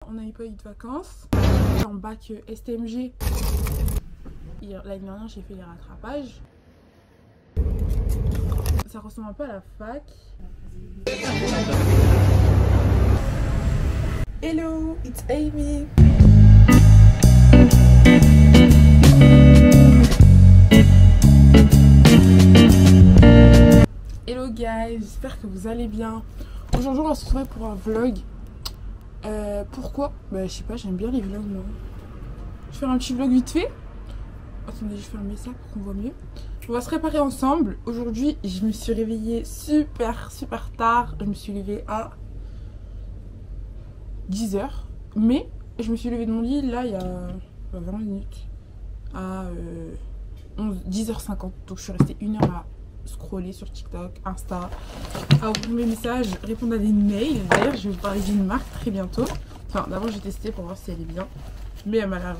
On n'avait pas eu de vacances. En bac STMG. L'année dernière, j'ai fait les rattrapages. Ça ressemble un peu à la fac. Hello, it's Amy. Hello guys, j'espère que vous allez bien. Aujourd'hui, on va se retrouver pour un vlog. Pourquoi? Bah je sais pas, j'aime bien les vlogs moi. Je vais faire un petit vlog vite fait. Attendez, je vais fermer ça pour qu'on voit mieux. On va se préparer ensemble. Aujourd'hui, je me suis réveillée super tard. Je me suis levée à 10h. Mais je me suis levée de mon lit là il y a 20 minutes. À 10h50. Donc je suis restée 1 heure à scroller sur TikTok, Insta, à ouvrir mes messages, répondre à des mails. D'ailleurs, je vais vous parler d'une marque très bientôt. Enfin, d'abord, j'ai testé pour voir si elle est bien. Mais elle m'a l'air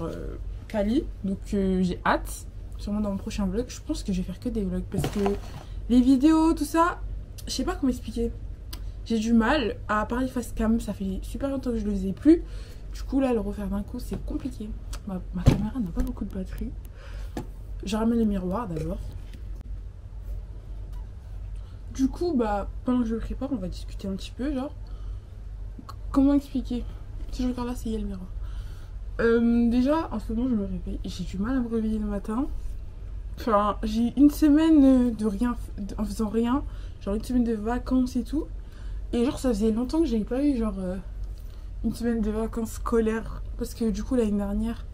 quali. Donc, j'ai hâte. Sûrement dans mon prochain vlog. Je pense que je vais faire que des vlogs parce que les vidéos, tout ça, je sais pas comment expliquer. J'ai du mal à parler face cam. Ça fait super longtemps que je le faisais plus. Du coup, là, le refaire d'un coup, c'est compliqué. Ma caméra n'a pas beaucoup de batterie. Je ramène le miroir d'abord. Du coup, bah, pendant que je le prépare, on va discuter un petit peu, genre. Comment expliquer? Si je regarde là, c'est y a le miroir. Déjà, en ce moment, je me réveille. J'ai du mal à me réveiller le matin. Enfin, j'ai une semaine de rien, en faisant rien. Genre une semaine de vacances et tout. Et genre, ça faisait longtemps que j'avais pas eu, genre, une semaine de vacances scolaires. Parce que du coup, l'année dernière,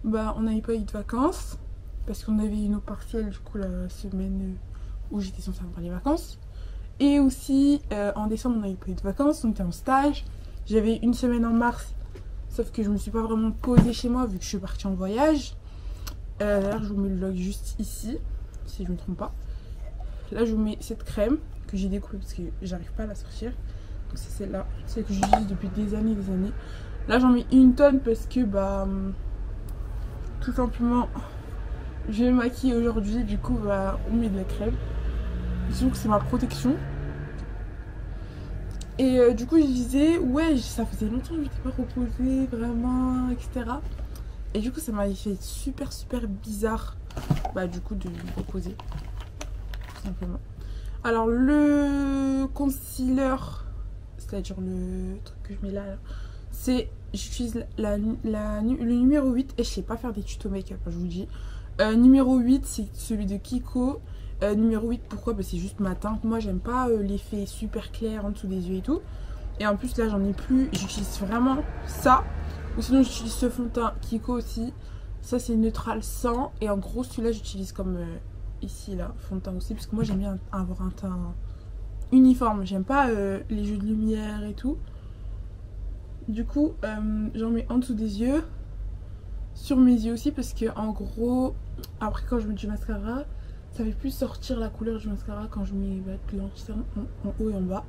bah, on n'avait pas eu de vacances. Parce qu'on avait eu nos partiels, du coup, la semaine où j'étais censée avoir les vacances. Et aussi en décembre on n'avait pas eu de vacances, on était en stage. J'avais une semaine en mars, sauf que je me suis pas vraiment posée chez moi vu que je suis partie en voyage. D'ailleurs je vous mets le vlog juste ici, si je me trompe pas. Là je vous mets cette crème que j'ai découpée parce que j'arrive pas à la sortir. Donc c'est celle-là, celle que j'utilise depuis des années. Là j'en mets une tonne parce que bah tout simplement je vais me maquiller aujourd'hui, du coup bah on met de la crème. Disons que c'est ma protection. Et du coup je disais ouais, ça faisait longtemps que je n'étais pas reposée vraiment, etc. Et du coup ça m'avait fait super bizarre, bah du coup de me reposer tout simplement. Alors le concealer, c'est-à-dire le truc que je mets là, c'est, j'utilise le numéro 8. Et je sais pas faire des tutos make-up, je vous dis. Numéro 8 c'est celui de Kiko. Numéro 8, pourquoi? Bah, c'est juste ma teinte. Moi j'aime pas l'effet super clair en dessous des yeux et tout. Et en plus là j'en ai plus. J'utilise vraiment ça. Ou sinon j'utilise ce fond de teint Kiko aussi. Ça c'est neutral 100. Et en gros celui-là j'utilise comme ici là, fond de teint aussi. Parce que moi j'aime bien avoir un teint uniforme. J'aime pas les jeux de lumière et tout. Du coup j'en mets en dessous des yeux. Sur mes yeux aussi. Parce que en gros après quand je mets du mascara, ça fait plus sortir la couleur du mascara quand je mets de l'anterne en haut et en bas.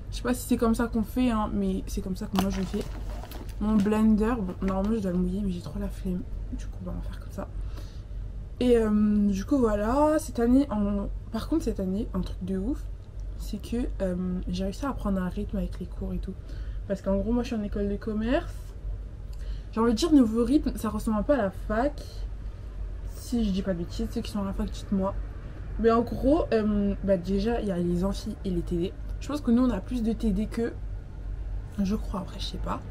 Je sais pas si c'est comme ça qu'on fait, hein, mais c'est comme ça que moi je fais. Mon blender, bon, normalement je dois le mouiller, mais j'ai trop la flemme. Du coup, on va faire comme ça. Et du coup, voilà. Cette année, par contre, cette année, un truc de ouf, c'est que j'ai réussi à prendre un rythme avec les cours et tout. Parce qu'en gros, moi je suis en école de commerce. J'ai envie de dire, nouveau rythme, ça ressemble un peu à la fac. Si je dis pas de bêtises, ceux qui sont à la fac, dites-moi. Mais en gros, bah déjà, il y a les amphis et les TD. Je pense que nous, on a plus de TD que... Je crois, après, je sais pas.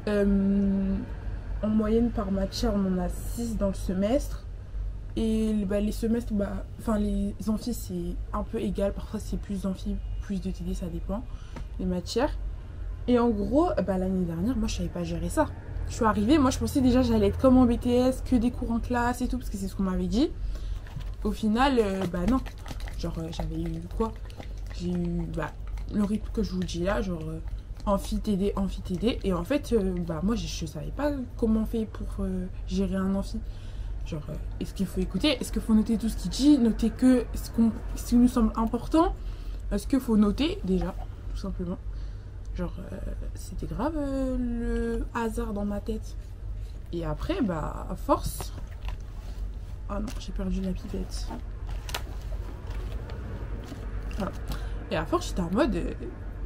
En moyenne, par matière, on en a 6 dans le semestre. Et bah, les semestres, bah... Enfin, les amphis, c'est un peu égal. Parfois, c'est plus d'amphis, plus de TD, ça dépend. Les matières. Et en gros, bah, l'année dernière, moi, je savais pas gérer ça. Je suis arrivée, moi je pensais déjà j'allais être comme en BTS, que des cours en classe et tout, parce que c'est ce qu'on m'avait dit. Au final, bah non. Genre j'avais eu quoi? J'ai eu bah, le rythme que je vous dis là, genre amphi TD. Et en fait, bah moi je savais pas comment on fait pour gérer un amphi. Genre, est-ce qu'il faut écouter? Est-ce qu'il faut noter tout ce qu'il dit? Noter que ce qui nous semble important? Est-ce qu'il faut noter déjà, tout simplement? Genre, c'était grave le hasard dans ma tête. Et après, bah, à force... Ah non, j'ai perdu la pipette. Voilà. Et à force, j'étais en mode...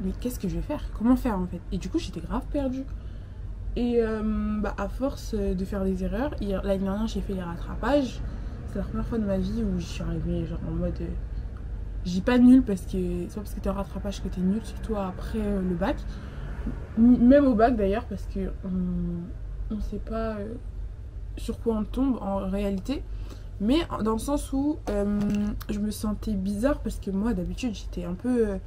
mais qu'est-ce que je vais faire? Comment faire, en fait? Et du coup, j'étais grave perdue. Et bah, à force de faire des erreurs, l'année dernière j'ai fait les rattrapages. C'est la première fois de ma vie où je suis arrivée genre en mode... je dis pas nul parce que c'est pas parce que t'es en rattrapage que t'es nul, surtout après le bac. Même au bac d'ailleurs, parce que on sait pas sur quoi on tombe en réalité. Mais dans le sens où je me sentais bizarre parce que moi d'habitude j'étais un peu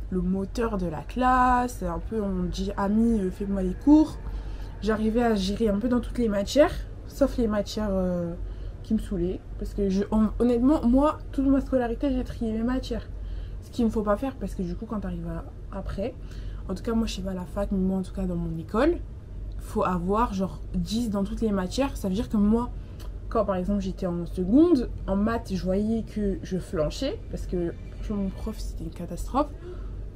le moteur de la classe, un peu on dit ami fais-moi les cours. J'arrivais à gérer un peu dans toutes les matières, sauf les matières qui me saoulaient. Parce que honnêtement, moi, toute ma scolarité, j'ai trié mes matières. Ce qu'il ne faut pas faire parce que du coup, quand tu arrives après, en tout cas, moi, je sais pas à la fac, mais moi, en tout cas, dans mon école, faut avoir genre 10 dans toutes les matières. Ça veut dire que moi, quand par exemple j'étais en seconde, en maths, je voyais que je flanchais parce que franchement, mon prof, c'était une catastrophe.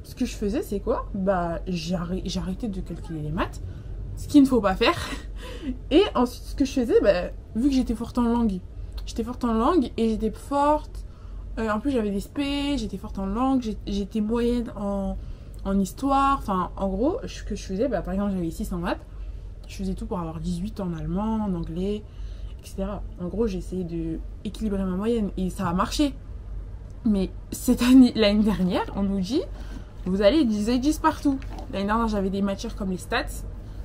Ce que je faisais, c'est quoi? Bah, j'arrêtais de calculer les maths. Ce qu'il ne faut pas faire. Et ensuite, ce que je faisais, bah, vu que j'étais forte en langue et j'étais forte. En plus, j'avais des SP, j'étais forte en langue, j'étais moyenne en histoire. Enfin, en gros, ce que je faisais, bah, par exemple, j'avais 6 en maths. Je faisais tout pour avoir 18 en allemand, en anglais, etc. En gros, j'ai essayé d'équilibrer ma moyenne et ça a marché. Mais cette année, l'année dernière, on nous dit, vous allez 10 partout. L'année dernière, j'avais des matières comme les stats.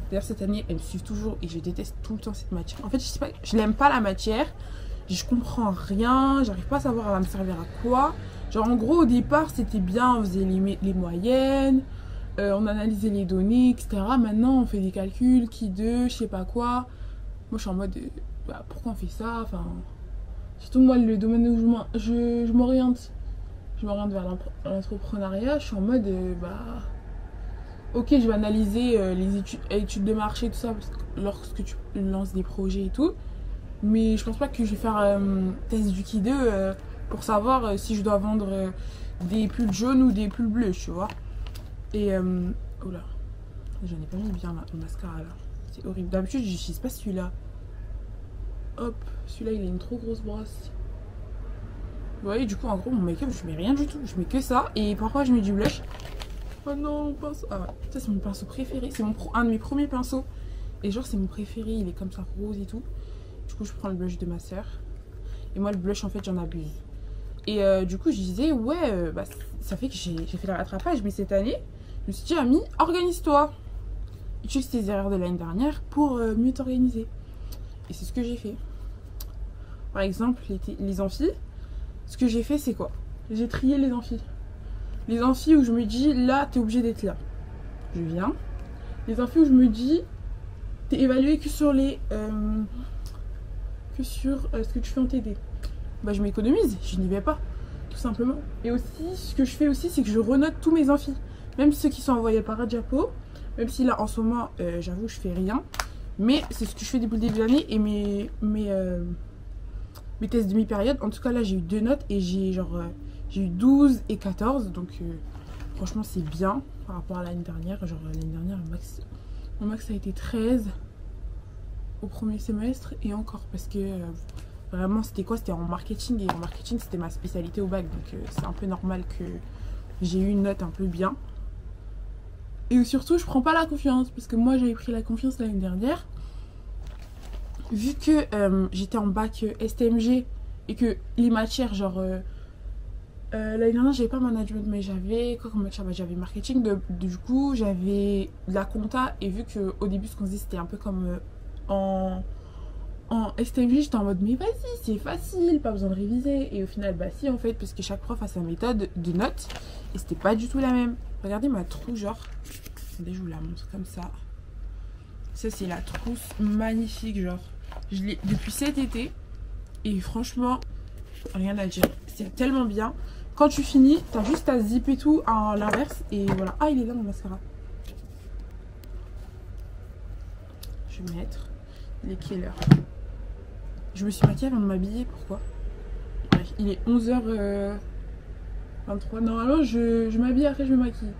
D'ailleurs, cette année, elles me suivent toujours et je déteste tout le temps cette matière. En fait, je sais pas, je n'aime pas la matière. Je comprends rien. J'arrive pas à savoir elle va me servir à quoi. Genre, en gros, au départ, c'était bien. On faisait les moyennes. On analysait les données, etc. Maintenant, on fait des calculs, qui de, je sais pas quoi. Moi, je suis en mode, bah, pourquoi on fait ça? Enfin, surtout moi, le domaine où je m'oriente. Je m'oriente vers l'entrepreneuriat. Je suis en mode, bah... Ok, je vais analyser les études de marché, tout ça, parce que lorsque tu lances des projets et tout. Mais je pense pas que je vais faire test du Ki 2 pour savoir si je dois vendre des pulls jaunes ou des pulls bleus, tu vois. Et oh là, j'en ai pas mis bien là, le mascara là. C'est horrible. D'habitude, j'utilise pas celui-là. Hop, celui-là il a une trop grosse brosse. Vous voyez, du coup, en gros, mon make-up, je mets rien du tout. Je mets que ça. Et parfois, je mets du blush. Oh non, mon pinceau. Ah ouais, ça c'est mon pinceau préféré. C'est un de mes premiers pinceaux. Et genre, c'est mon préféré. Il est comme ça, rose et tout. Du coup, je prends le blush de ma soeur. Et moi, le blush, en fait, j'en abuse. Et du coup, je disais, ouais, bah, ça fait que j'ai fait le rattrapage. Mais cette année, je me suis dit, Ami, organise-toi. Utilise tes erreurs de l'année dernière pour mieux t'organiser. Et c'est ce que j'ai fait. Par exemple, les amphis. Ce que j'ai fait, c'est quoi? J'ai trié les amphis. Les amphis où je me dis, là, t'es obligé d'être là. Je viens. Les amphis où je me dis, t'es évalué que sur les... ce que tu fais en TD. Bah, je m'économise, je n'y vais pas. Tout simplement. Et aussi, ce que je fais aussi, c'est que je renote tous mes amphis. Même ceux qui sont envoyés par Radiapo. Même si là, en ce moment, j'avoue, je fais rien. Mais c'est ce que je fais depuis le début de l'année. Et mes tests demi-période. En tout cas, là, j'ai eu 2 notes et j'ai genre... j'ai eu 12 et 14, donc franchement c'est bien par rapport à l'année dernière. Genre l'année dernière, mon max a été 13 au premier semestre et encore parce que vraiment c'était quoi? C'était en marketing et en marketing c'était ma spécialité au bac. Donc c'est un peu normal que j'ai eu une note un peu bien. Et surtout je prends pas la confiance parce que moi j'avais pris la confiance l'année dernière. Vu que j'étais en bac STMG et que les matières genre... l'année dernière j'avais pas management mais j'avais quoi comme matière? Bah, j'avais marketing du coup j'avais de la compta et vu que au début ce qu'on se dit c'était un peu comme en STMG j'étais en mode mais vas-y c'est facile, pas besoin de réviser et au final bah si en fait parce que chaque prof a sa méthode de notes et c'était pas du tout la même. Regardez ma trousse genre, attendez je vous la montre comme ça. Ça c'est la trousse magnifique genre, je l'ai depuis cet été et franchement rien à dire, c'est tellement bien. Quand tu finis, t'as juste à zipper tout à l'inverse et voilà. Ah, il est là mon mascara. Je vais mettre les killers. Je me suis maquillée avant de m'habiller, pourquoi? Il est 11h23. Normalement, je m'habille après je me maquille.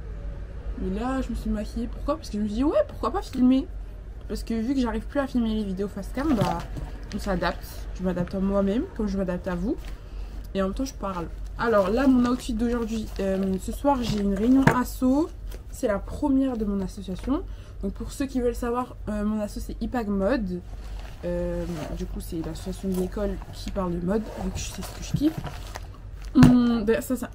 Mais là, je me suis maquillée. Pourquoi? Parce que je me dis, ouais, pourquoi pas filmer? Parce que vu que j'arrive plus à filmer les vidéos face cam, bah, on s'adapte. Je m'adapte à moi-même, comme je m'adapte à vous. Et en même temps, je parle. Alors là, mon outfit d'aujourd'hui, ce soir, j'ai une réunion asso. c'est la première de mon association. Donc pour ceux qui veulent savoir, mon asso c'est Ipag Mode. Du coup c'est l'association de l'école qui parle de mode, vu que c'est ce que je kiffe. Ça c'est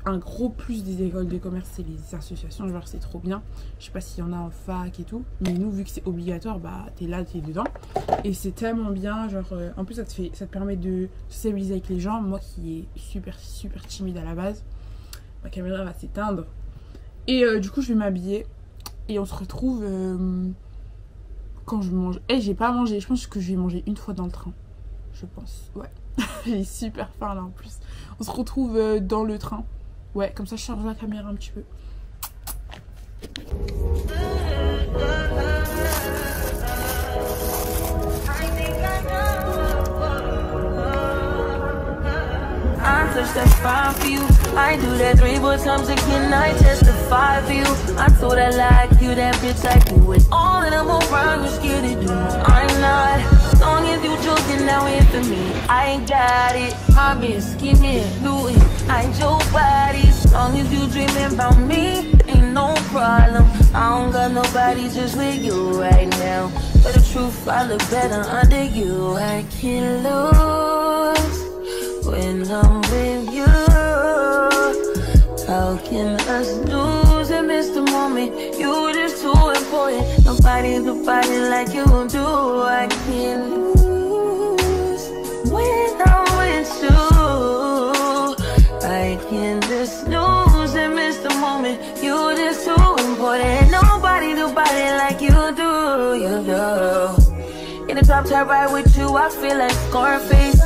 un gros plus des écoles de commerce, c'est les associations, genre c'est trop bien. Je sais pas s'il y en a en fac et tout, mais nous vu que c'est obligatoire, bah t'es là, t'es dedans. Et c'est tellement bien, genre en plus ça te permet de sociabiliser avec les gens. Moi qui est super timide à la base, ma caméra va s'éteindre. Et du coup je vais m'habiller et on se retrouve quand je mange. J'ai pas mangé, je pense que je vais manger une fois dans le train, je pense, ouais. J'ai super faim là en plus. On se retrouve dans le train. Ouais, comme ça je charge la caméra un petit peu. I touch that spot for you. I do that 3-4 times again. I testify for you. I told her like you, that bitch like you. With all of them around, you're scared to do. I'm not. As long as you joking now in for me, I ain't got it. My bitch, give me a do it. I ain't your body. As long as you dreaming about me, ain't no problem. I don't got nobody just with you right now. But the truth, I look better under you. I can't lose when I'm with you. How can us lose and miss the moment? You just too important. Nobody do body like you do. I can't lose when I'm with you. I can't just lose and miss the moment. You just too important. Nobody do body like you do. You do. In the top top right with you, I feel like Scarface.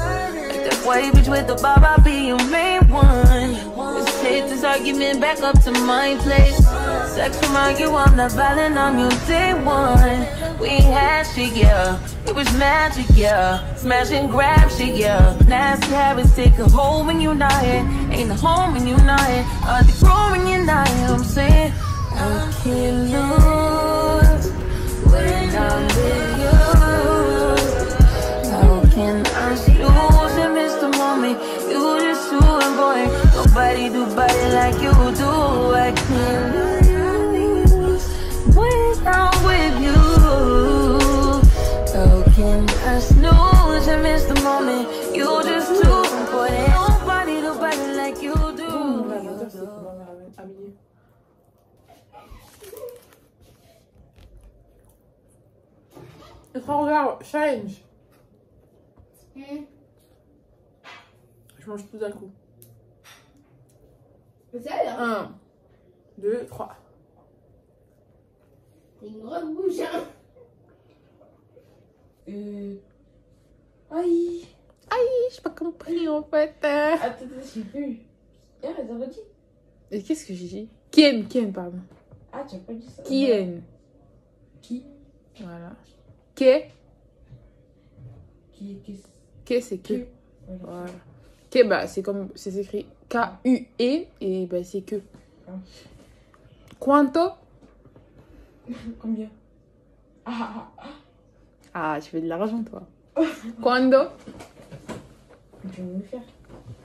White bitch with the bob, I'll be your main one. Let's take this argument back up to my place. Sex remind you I'm not violent, I'm your day one. We had shit, yeah. It was magic, yeah. Smash and grab shit, yeah. Nasty habits take a hold when you're not here. Ain't a home when you're not here. They grow when you're not here. I'm saying I can't lose when I'm with you. How can I lose and miss the moment? You just too important. Nobody do body like you do. I can't lose when I'm with you. How can I snooze and miss the moment? You just too important. Nobody do body like you do. Regarde, challenge. Je mange tout d'un coup. C'est hein? 1, 2, 3. C'est une grosse bouche, hein? Aïe, j'ai pas compris en fait. Attends, je sais plus. Ah, mais t'as pas dit? Et qu'est-ce que j'ai dit? Kien, pardon. Ah, tu as pas dit ça? Kien. Qui? Voilà. Ke. Qui C'est que. Voilà. Voilà. Ke, bah, c'est comme. C'est écrit K-U-E et bah, c'est que. Quanto? Combien? Ah, tu fais de l'argent, toi. Quando? Tu veux me faire?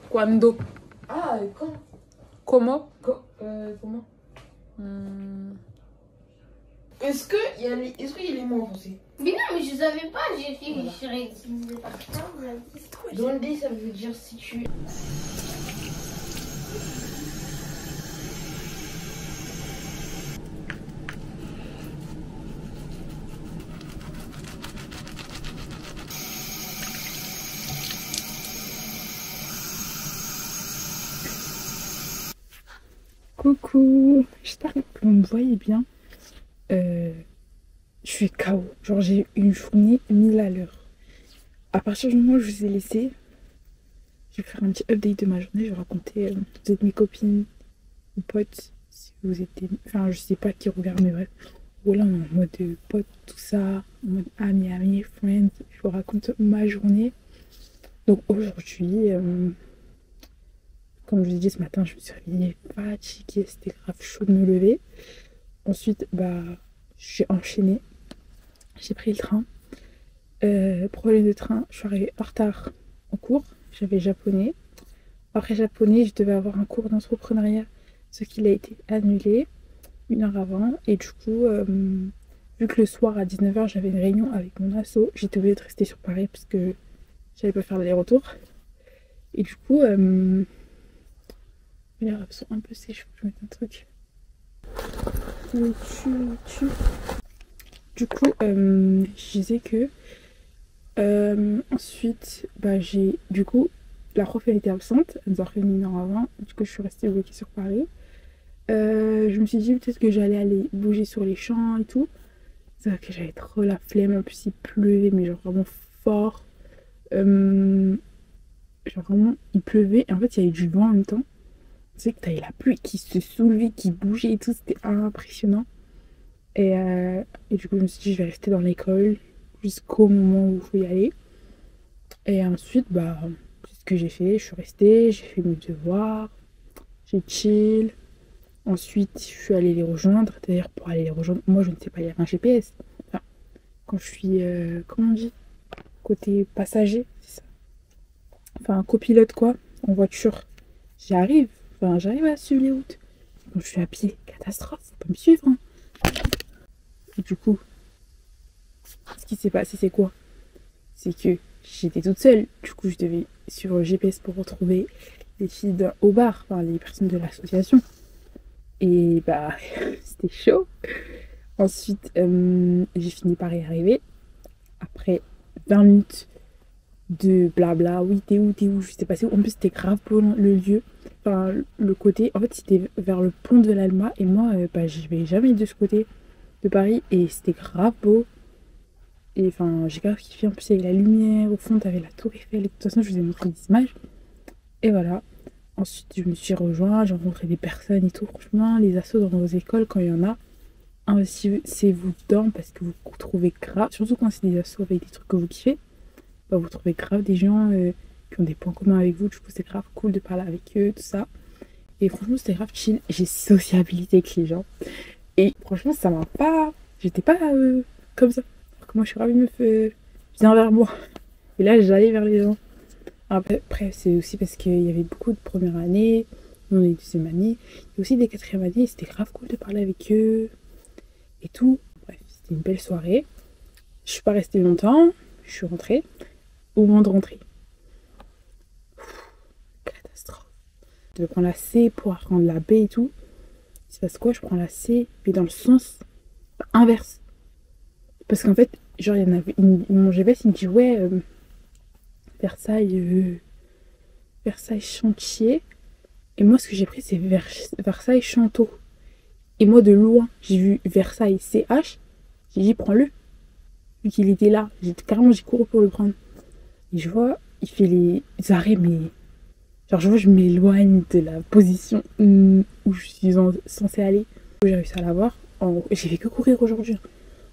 Quando? Ah, quand? Comment? Comment? Est-ce qu'il y a les mots en français? Mais non, mais je savais pas, j'ai fait Voilà. je réutilisais par cœur, on l'a dit. Donde, ça veut dire si tu... Coucou, j'espère que vous me voyez bien. Je suis KO, genre j'ai une journée 1000 à l'heure. À partir du moment où je vous ai laissé, je vais faire un petit update de ma journée. Je vais raconter, vous êtes mes copines, mes potes, si vous êtes, enfin je sais pas qui regarde, mais bref. Voilà, en mode pote, tout ça, en mode amis, friends. Je vous raconte ma journée. Donc aujourd'hui, comme je vous ai dit ce matin, je me suis réveillée fatiguée, c'était grave chaud de me lever. Ensuite, bah, j'ai enchaîné, j'ai pris le train. Problème de train, je suis arrivée en retard en cours, j'avais japonais. Après japonais, je devais avoir un cours d'entrepreneuriat, ce qui a été annulé. 1 heure avant. Et du coup, vu que le soir à 19 h j'avais une réunion avec mon asso, j'étais obligée de rester sur Paris parce que j'allais pas faire l'aller-retour. Et du coup, mes lèvres sont un peu sèches, faut que je mette un truc. Du coup, je disais que ensuite, bah, j'ai du coup, la prof elle était absente, elle nous a prévenu 1 heure avant, du coup je suis restée bloquée sur Paris. Je me suis dit peut-être que j'allais aller bouger sur les champs et tout. C'est vrai que j'avais trop la flemme, en plus il pleuvait, mais genre vraiment fort. Genre vraiment il pleuvait, et en fait il y avait du vent en même temps. Tu sais que t'avais la pluie qui se soulevait, qui bougeait et tout, c'était impressionnant. Et du coup je me suis dit je vais rester dans l'école jusqu'au moment où il faut y aller. Et ensuite, bah, c'est ce que j'ai fait. Je suis restée, j'ai fait mes devoirs, j'ai chill. Ensuite, je suis allée les rejoindre. D'ailleurs, pour aller les rejoindre, moi je ne sais pas lire un GPS. Enfin, quand je suis, comment on dit, côté passager, c'est ça. Enfin, copilote quoi, en voiture. J'arrive à suivre les routes. Quand je suis à pied, catastrophe, faut pas me suivre. Hein. Et du coup, ce qui s'est passé, c'est quoi? C'est que j'étais toute seule. Du coup, je devais suivre le GPS pour retrouver les filles au bar, enfin les personnes de l'association. Et bah, c'était chaud. Ensuite, j'ai fini par y arriver. Après 20 minutes de blabla, oui, t'es où, je sais pas où. En plus, c'était grave beau le lieu. Enfin, le côté, en fait, c'était vers le pont de l'Alma. Et moi, bah, j'y vais jamais de ce côté de Paris. Et c'était grave beau. Et enfin, j'ai grave kiffé. En plus, il y avait la lumière. Au fond, t'avais la tour Eiffel. Et de toute façon, je vous ai montré des images. Et voilà. Ensuite, je me suis rejoint. J'ai rencontré des personnes et tout. Franchement, les assos dans vos écoles, quand il y en a, investissez-vous dedans parce que vous trouvez grave. Surtout quand c'est des assos avec des trucs que vous kiffez. Bah, vous trouvez grave des gens qui ont des points communs avec vous. Du coup, c'est grave cool de parler avec eux, tout ça. Et franchement, c'était grave chill. J'ai sociabilité avec les gens. Et franchement, ça m'a pas. J'étais pas comme ça. Moi je suis ravie, meuf, viens vers moi. Et là j'allais vers les gens. Après c'est aussi parce qu'il y avait beaucoup de première année, on est deuxième année, il y a aussi des quatrième années, c'était grave cool de parler avec eux et tout. Bref, c'était une belle soirée. Je suis pas restée longtemps, je suis rentrée. Au moment de rentrer, catastrophe. Je devais prendre la C pour apprendre la B et tout. Il se passe quoi? Je prends la C, mais dans le sens inverse. Parce qu'en fait, genre, il y en avait. Mon GPS, il me dit ouais, Versailles Chantier. Et moi, ce que j'ai pris, c'est Versailles Chanteau. Et moi, de loin, j'ai vu Versailles CH. J'ai dit prends-le. Vu qu'il était là, carrément, j'ai couru pour le prendre. Et je vois, il fait les arrêts, mais. Genre, je vois, je m'éloigne de la position où je suis censée aller. J'ai réussi à l'avoir. J'ai fait que courir aujourd'hui.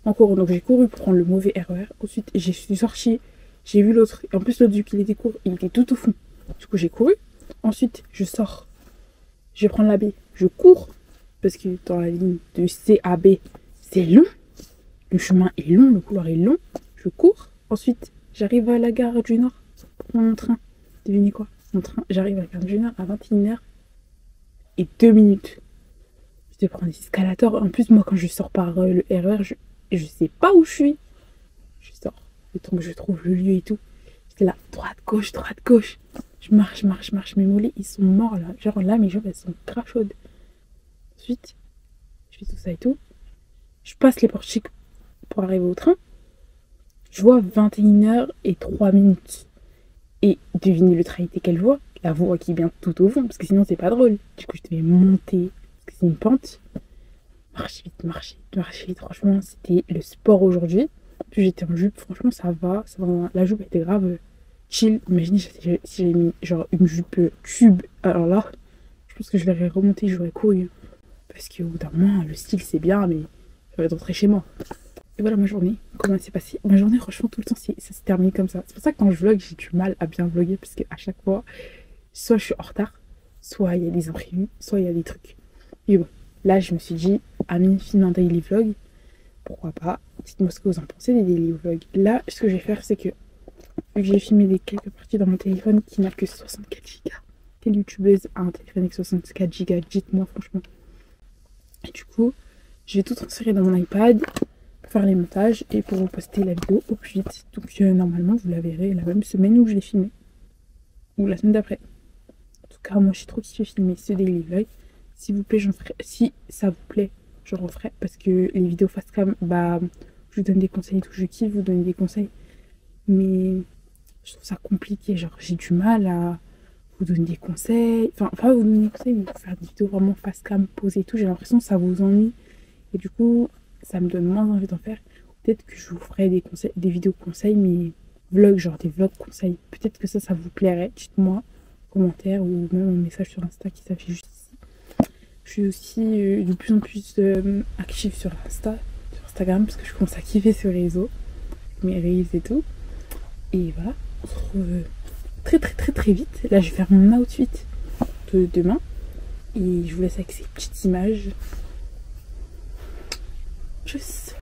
Encore, donc j'ai couru pour prendre le mauvais RER. Ensuite, je suis sortie, j'ai vu l'autre. Et en plus, l'autre, vu qu'il était court, il était tout au fond. Du coup, j'ai couru. Ensuite, je sors. Je vais prendre la B. Je cours. Parce que dans la ligne de C à B, c'est long. Le chemin est long, le couloir est long. Je cours. Ensuite, j'arrive à la gare du Nord pour prendre mon train. Devinez quoi? Mon train, j'arrive à la gare du Nord à 21 h et 2 minutes. Je vais prendre des escalators. En plus, moi, quand je sors par le RER, je sais pas où je suis. Je sors. Le temps que je trouve le lieu et tout. J'étais là, droite, gauche, droite, gauche. Je marche. Mes mollets, ils sont morts là. Genre là, mes jambes, elles sont grave chaudes. Ensuite, je fais tout ça et tout. Je passe les portiques pour arriver au train. Je vois 21 h et 3 minutes. Et devinez le train était quelle voie? La voie qui est bien tout au fond, parce que sinon c'est pas drôle. Du coup, je devais monter, parce que c'est une pente. Marcher vite. Franchement, c'était le sport aujourd'hui. Puis j'étais en jupe, franchement, ça va. La jupe était grave chill. Imaginez si j'avais mis genre une jupe tube. Alors là, je pense que je l'aurais remonté, j'aurais couru. Parce qu'au bout d'un moment, le style c'est bien, mais j'aurais rentrer chez moi. Et voilà ma journée, comment elle s'est passée. Ma journée, franchement, tout le temps, ça se termine comme ça. C'est pour ça que quand je vlog, j'ai du mal à bien vlogger. Parce qu'à chaque fois, soit je suis en retard, soit il y a des imprévus, soit il y a des trucs. Et bon. Là, je me suis dit, Amine, filme un daily vlog. Pourquoi pas? Dites-moi ce que vous en pensez des daily vlogs. Là, ce que je vais faire, c'est que, vu que j'ai filmé quelques parties dans mon téléphone qui n'a que 64 Go. Quelle youtubeuse a un téléphone avec 64 Go? Dites-moi, franchement. Et du coup, je vais tout transférer dans mon iPad pour faire les montages et pour vous poster la vidéo au plus vite. Donc normalement, vous la verrez la même semaine où je l'ai filmé. Ou la semaine d'après. En tout cas, moi, j'ai trop kiffé filmer ce daily vlog. S'il vous plaît, j'en ferai. Si ça vous plaît, je referai. Parce que les vidéos face cam, bah, je vous donne des conseils et tout. Je kiffe vous donner des conseils. Mais je trouve ça compliqué. Genre, j'ai du mal à vous donner des conseils. Enfin, pas vous donner des conseils, mais faire des vidéos vraiment face cam, posées et tout. J'ai l'impression que ça vous ennuie. Et du coup, ça me donne moins envie d'en faire. Peut-être que je vous ferai des conseils, des vidéos conseils, mais vlogs, genre des vlogs conseils. Peut-être que ça vous plairait. Dites-moi en commentaire ou même un message sur Insta qui s'affiche juste ici. Je suis aussi de plus en plus active sur Instagram, parce que je commence à kiffer ce réseau, mes reels et tout. Et voilà, on se retrouve très vite. Là, je vais faire mon outfit de demain. Et je vous laisse avec ces petites images. Tchuss.